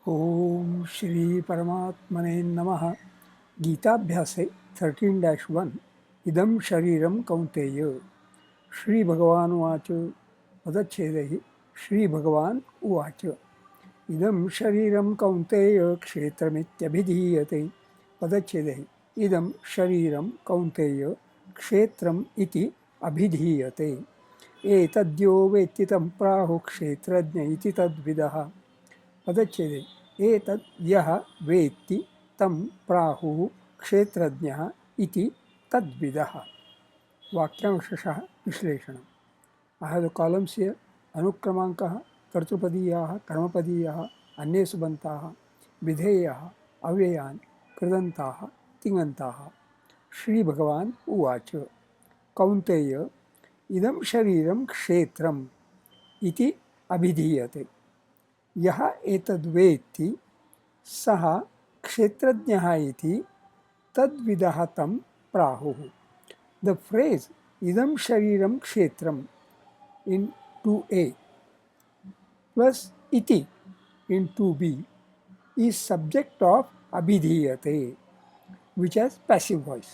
ओम श्री परमात्मने नमः। गीताभ्यासे 13-1 इदं शरीरं कौन्तेय। श्री भगवानुवाच पदच्छेदैः श्रीभगवान् उवाच इदं शरीरं कौन्तेय क्षेत्रमित्यभिधीयते। पदच्छेदैः इदं शरीरं कौन्तेय क्षेत्रम् इति अभिधीयते। एतद्यो वेत्ति तं प्राहुः क्षेत्रज्ञ इति तद्विदः। पदच्छेदे एतद् यः वेत्ति तं प्राहुः क्षेत्रज्ञः इति तद्विदः। वाक्यांशः विश्लेषणम्। I have the columns here. अनुक्रमाङ्कः, कर्तृपदीयाः, कर्मपदीयाः, अन्ये सुबन्ताः, विधेयाः, अव्ययान्, कृदन्ताः, तिङन्ताः। श्रीभगवान् उवाच कौन्तेय इदं शरीरं क्षेत्रम् इति अभिधीयते। यः एतद्वेत्ति सः क्षेत्रज्ञः इति तद्विदः तं प्राहुः। The phrase idam shariram kshetram in 2a plus iti in 2b is subject of abhidhiyate, which has passive voice.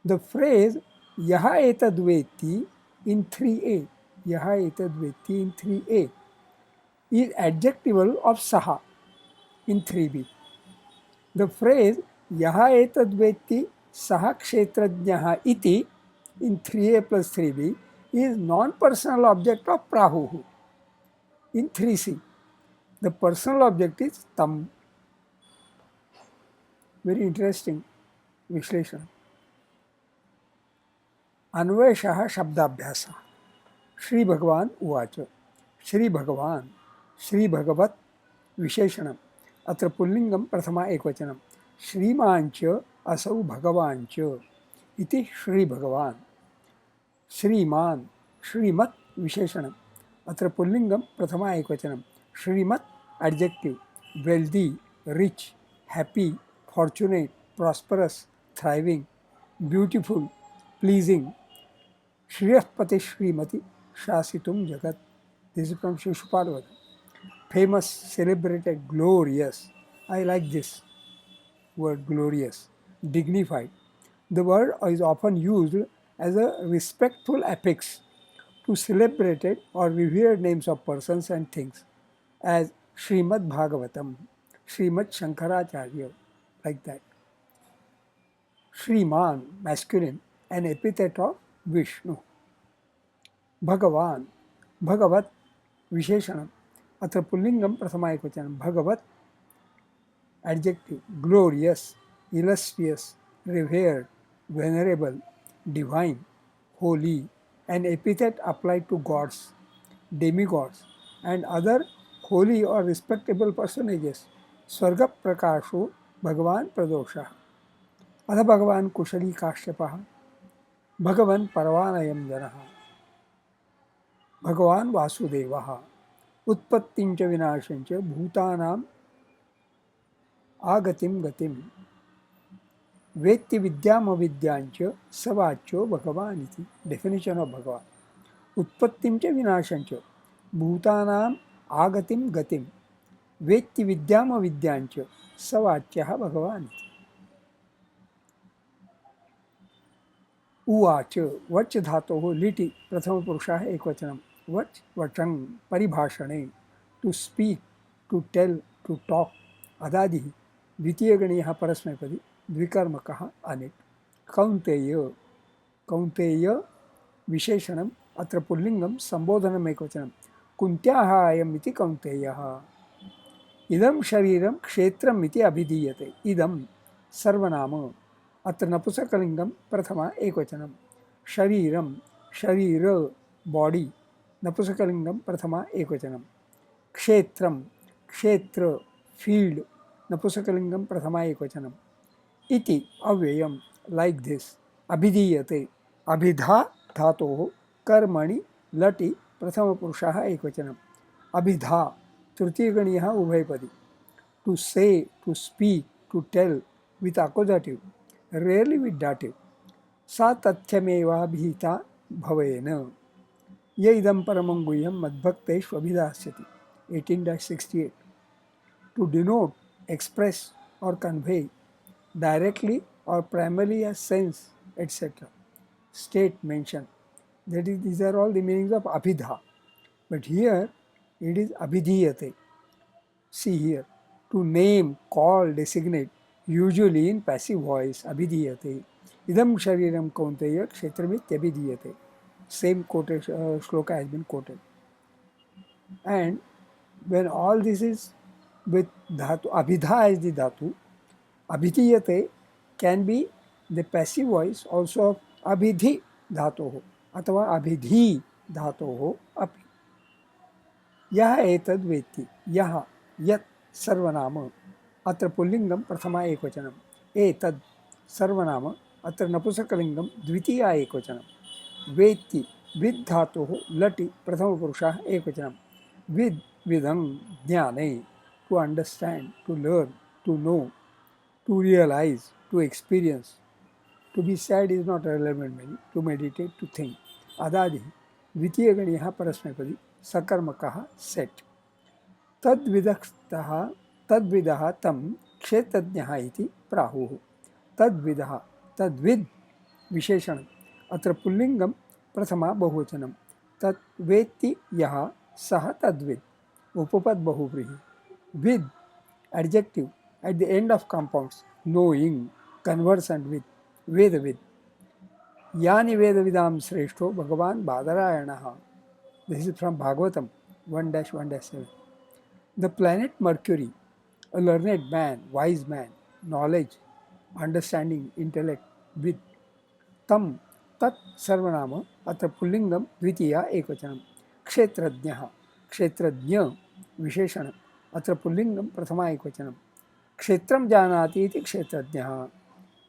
The phrase yaha etadvetti in 3a, yaha etadvetti in 3a is adjectival of saha in 3b. The phrase yaha etadvetti saha kshetrajnaha iti in 3a plus 3b is non-personal object of prahuhu in 3c. The personal object is tam. Very interesting विश्लेषण. अन्वेषः शब्दाभ्यासः. श्री भगवान उवाच श्री भगवान श्री भगवत विशेषणम्. अत्र पुल्लिंगं प्रथमा एकवचनं. श्रीमांच असौ भगवांच इति श्री भगवान. श्रीमान श्रीमत् विशेषणम्. अत्र पुल्लिंगं प्रथमा एकवचनं. श्रीमत् adjective. Wealthy, rich, happy, fortunate, prosperous, thriving, beautiful, pleasing. श्रेयःपते श्रीमति शासितुं जगत्. This is from Shishupal. Famous, celebrated, glorious. I like this word glorious. Dignified. The word is often used as a respectful affix to celebrated or revered names of persons and things, as Srimad Bhagavatam, Srimad Shankaracharya, like that. Shriman, masculine, an epithet of Vishnu. Bhagavan, Bhagavat, Visheshanam. अत्र पुल्लिंगं प्रथमा एकवचनं. भगवत् adjective. Glorious, illustrious, revered, venerable, divine, holy, an epithet applied to gods, demigods, and other holy or respectable personages. स्वर्ग प्रकाशो भगवान प्रदोषः. अथ भगवान कुशली काश्यपः. भगवन् परवानयं जनः. भगवान वासुदेवः. उत्पत्तिंच विनाशंच भूतानां आगतिं गतिं वेत्ति विद्यामविद्यांच सवाच्यो भगवान् इति. डेफिनेशन ऑफ भगवान. उत्पत्तिंच विनाशंच भूतानां आगतिं गतिं वेत्ति विद्यामविद्यांच सवाच्यः भगवान् इति. उवाच वच धातोः लिटि प्रथमपुरुषः एकवचनं. वच वचं परिभाषणे. To speak, to tell, to talk. अदादिः द्वितीयगणीयः परस्मैपदी द्विकर्मकः अनिट्. कौन्तेय, कौन्तेय विशेषणम्. अत्र पुल्लिंगं संबोधनम् एकवचनं. कुन्त्याः अयम् इति कौन्तेयः. इदं शरीरं क्षेत्रम् इति अभिधीयते. इदं सर्वनाम. अत्र नपुंसकलिंगं प्रथमा एकवचनं. शरीरं, शरीर, बॉडी, नपुंसकलिंगं प्रथमा एकवचनं. क्षेत्रं, क्षेत्र, फील्ड, नपुंसकलिंगं प्रथमा एकवचनम्. इति अव्ययं, लाइक दिस. अभिधीयते, अभिधा धातोः कर्मणि लटि प्रथमपुरुषः एकवचनम्. अभिधा तृतीयगणीयः उभयपदी. To say, to speak, to tell with accusative, rarely with dative. सा तथ्यमेवाभिहिता भवेन. य इदं परमं गुह्यं मद्भक्तेष्वभिधास्यति. 18-68. to denote, express, or convey directly or primarily a sense, etc. State mention. That is, these are all the meanings of abhidha. But here it is abhidhiyate. See here, to name, call, designate, usually in passive voice, abhidhiyate. Idam shariram kaunteya kshetramit Same quotation, shloka has been quoted. And when all this is with dhatu, abhidha is the dhatu, abhidhiyate can be the passive voice also of abhidhi dhatoh अथवा abhidhi dhatoh api. यह एतद् वेत्ति यह यत् सर्वनाम अत्र पुल्लिंगम प्रथमा एकवचनम एतद् सर्वनाम अत्र नपुंसकलिंगम द्वितीया एकवचनम वेत्ति विद् धातुः लटि प्रथमपुरुषः एकवचनम विद् विदं ज्ञाने to understand to learn to know to realise to experience to be sad is not relevant meaning to meditate to think अदादि द्वितीय गणीयः परस्मैपदी सकर्मकः सेट तद्विदः तद्विदः तं क्षेत्रज्ञः इति प्राहुः तद्विदः तद्विद् विशेषणम् अत्र पुल्लिंगम प्रथमा बहुवचनम तद्वेत्ति यः सः तद्विद् उपपद बहुव्रीहि विद् adjective at the end of compounds knowing conversant with वेदविद् यानि वेदविदां श्रेष्ठो भगवान बादरायणः. This is from Bhagavatam 1-1-7. The planet Mercury, a learned man, wise man, knowledge, understanding, intellect, with tam tat sarvanama atra pullingam dvitiya ekvachanam kshetrajnah kshetrajna visheshanam atra pullingam prathama ekvachanam kshetram janati iti kshetrajnah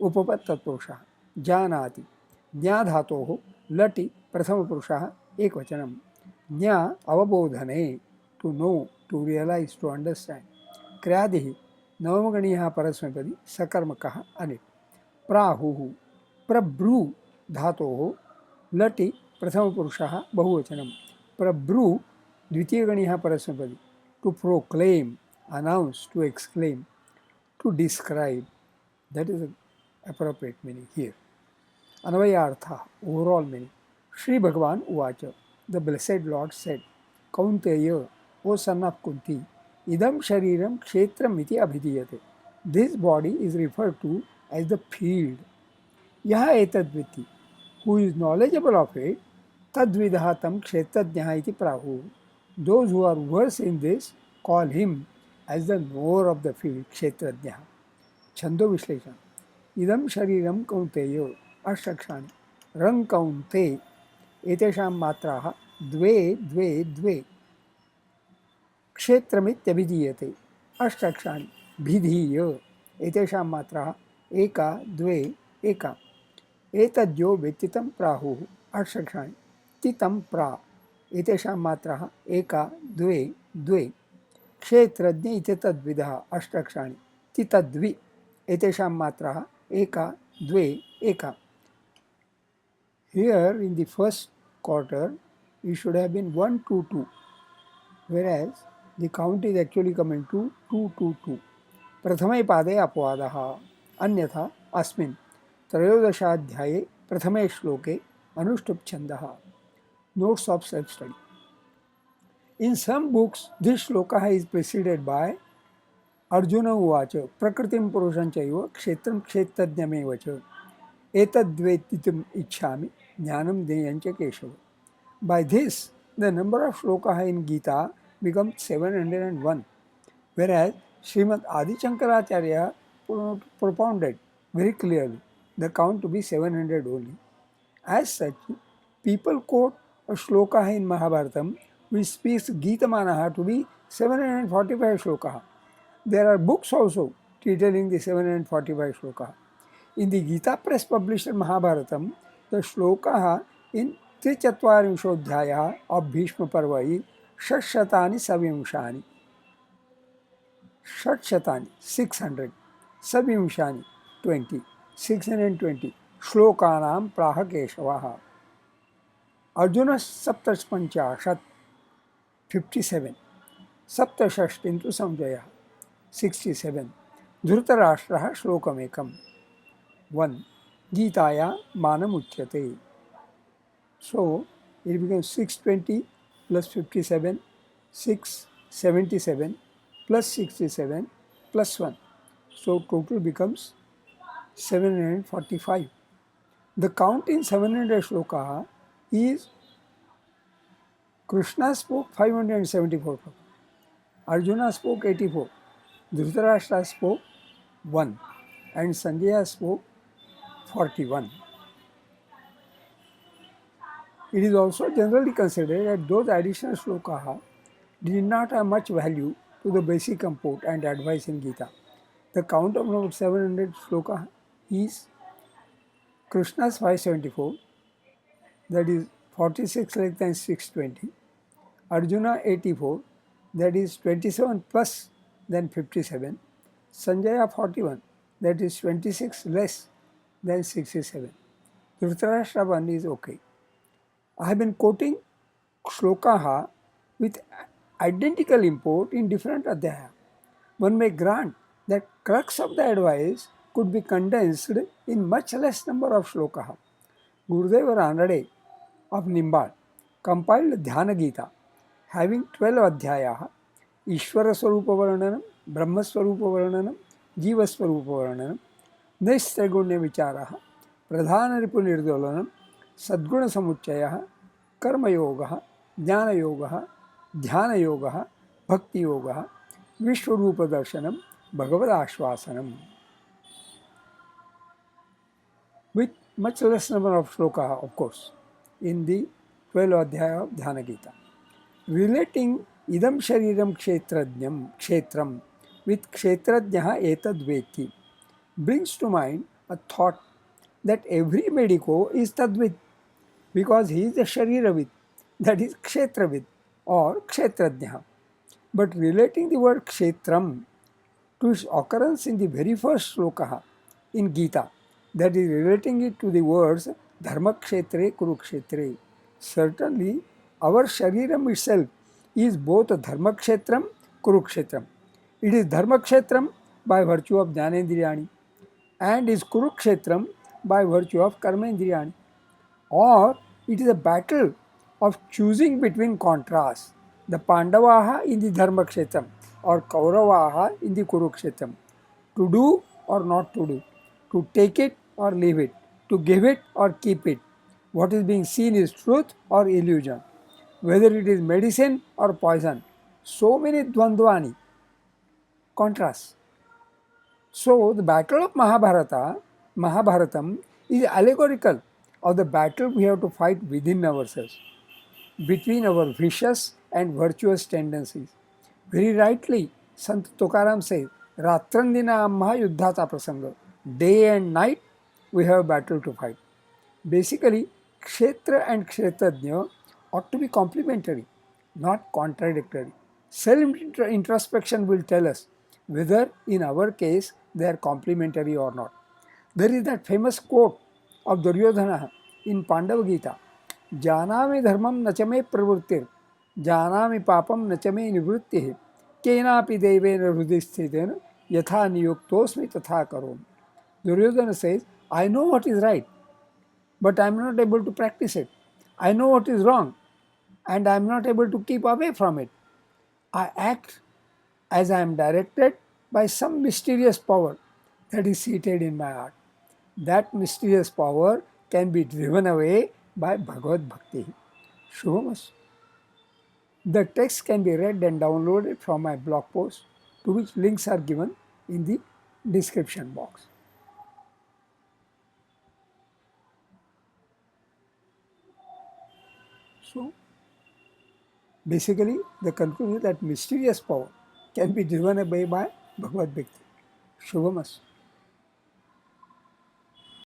उपपद तत्पुरुषः जानाति ज्ञा धातोः लटि प्रथमपुरुषः एकवचनम ज्ञा अवबोधने to know to realise to understand क्रियादिः नवमगणीयः परस्मैपदी सकर्मकः अनिट् प्राहुः प्रब्रू धातोः लटि प्रथमपुरुषः बहुवचनम प्रब्रू द्वितीयगणीयः परस्मैपदी to proclaim announce to exclaim to describe that is a appropriate meaning here. Anvayartha, overall meaning. Shri Bhagavan Uvacha, the blessed Lord said, Kaunteya, O son of Kunti, idam shariram kshetram iti abhidiyate. This body is referred to as the field. Yaha etadviti, who is knowledgeable of it, tadvidaha tam kshetrajnaha iti prahu. Those who are versed in this call him as the knower of the field, kshetrajnaha. छंदो विश्लेषण इदम शरीरम कौंतेयो अष्टक्षाणि रंग कौंते एतेषां मात्राः द्वे द्वे द्वे क्षेत्रमित्यभिधीयते अष्टक्षाणि भिधीय एतेषां मात्राः एका द्वे एका एतद्यो व्यतितं प्राहुः अष्टक्षाणि तितं प्रा एतेषां मात्राः एका द्वे द्वे क्षेत्रज्ञ इति तद्विदः अष्टक्षाणि तितद्वि एतेषां मात्राः एका द्वे एका. Here in the first quarter it should have been 1 2 2, whereas the count is actually coming to 2 2 2. प्रथमे पादे अपवादः अन्यथा अस्मिन् त्रयोदशाध्याये प्रथमे श्लोके अनुष्टुप् छन्दः. Notes of self study. In some books this shloka is preceded by Arjun उवाच प्रकृतिं पुरुषं चैव क्षेत्रं क्षेत्रज्ञमेव च एतद्वेत्तितुम् इच्छामि ज्ञानं ज्ञेयं च Keshav. By this the number of shlokas in Gita becomes 701, whereas Srimad Adi Shankaracharya propounded very clearly the count to be 700 only. As such, people quote a shloka in Mahabharatam which speaks Gitamanaha to be 745 shloka. There are books also detailing the 745 shloka. In the Gita Press published Mahabharatam, the shloka in Trichatvarimshodhyaya of Bhishma Parva is Shashatani Savimshani. Shashatani 600, Savimshani 20, 620 Shlokanam Praha Keshavaha. Arjuna Saptaspanchat 57, Saptashashtintu Samjaya. 67. Dhritarashtraha shlokamekam. 1. Gitaya manamuchyate. So it becomes 620 plus 57, 677 plus 67 plus 1. So total becomes 745. The count in 700 shloka is Krishna spoke 574, Arjuna spoke 84, Dhritarashtra spoke 1, and Sanjaya spoke 41. It is also generally considered that those additional shlokas did not have much value to the basic comport and advice in Gita. The count of about 700 shloka is Krishna's 574, that is 46 less than 620, Arjuna 84, that is 27 plus than 57, Sanjaya 41, that is 26 less than 67. Dhritarashtra 1 is okay. I have been quoting shlokaha with identical import in different adhyaya. One may grant that crux of the advice could be condensed in much less number of shlokaha. Gurudeva Ranade of Nimbal compiled Dhyana Gita having 12 adhyaya, Ishvara Swarupa Varnanam, Brahma Swarupa Varnanam, Jiva Swarupa Varnanam, Naistragunya Vicharaha, Pradhana Ripu Nirdolanam, Sadguna Samuchaya, Karma Yoga, Jnana Yoga, Dhyana Yoga, Bhakti Yoga, Vishwarupa Darshanam, Bhagavad Ashvasanam. With much less number of shloka, of course, in the 12 adhyaya of Dhyana Gita. Relating idam shariram kshetram with kshetradnyaha etadveti brings to mind a thought that every medico is tadvid because he is the shariravid, that is kshetravid or kshetradnyaha. But relating the word kshetram to its occurrence in the very first sloka in Gita, that is relating it to the words dharmakshetre kurukshetre, certainly our shariram itself is both dharmakshetram kurukshetram. It is dharmakshetram by virtue of jnanendriyani and is kurukshetram by virtue of karmendriyani. Or it is a battle of choosing between contrasts, the Pandavaha in the Dharmakshetram or Kauravaha in the Kurukshetram, to do or not to do, to take it or leave it, to give it or keep it. What is being seen is truth or illusion, whether it is medicine or poison. So many dvandvani, contrasts. So the battle of Mahabharatam is allegorical of the battle we have to fight within ourselves, between our vicious and virtuous tendencies. Very rightly, Sant Tukaram says, Ratrandina Amma Yuddhata Prasanga. Day and night we have a battle to fight. Basically, Kshetra and Kshetradnya ought to be complementary, not contradictory. Self-introspection will tell us whether in our case they are complementary or not. There is that famous quote of Duryodhana in Pandava Gita, Janami dharmam nachame pravrittir, janami papam nachame nivrittih, kenapi devena hridisthitena, yatha niyuktosmi tatha karom. Duryodhana says, I know what is right, but I am not able to practice it. I know what is wrong, and I am not able to keep away from it. I act as I am directed by some mysterious power that is seated in my heart. That mysterious power can be driven away by Bhagavad Bhakti. Shubhamas. The text can be read and downloaded from my blog post, to which links are given in the description box. So, basically, the conclusion that mysterious power can be driven away by Bhagavad Bhakti. Shubhamas.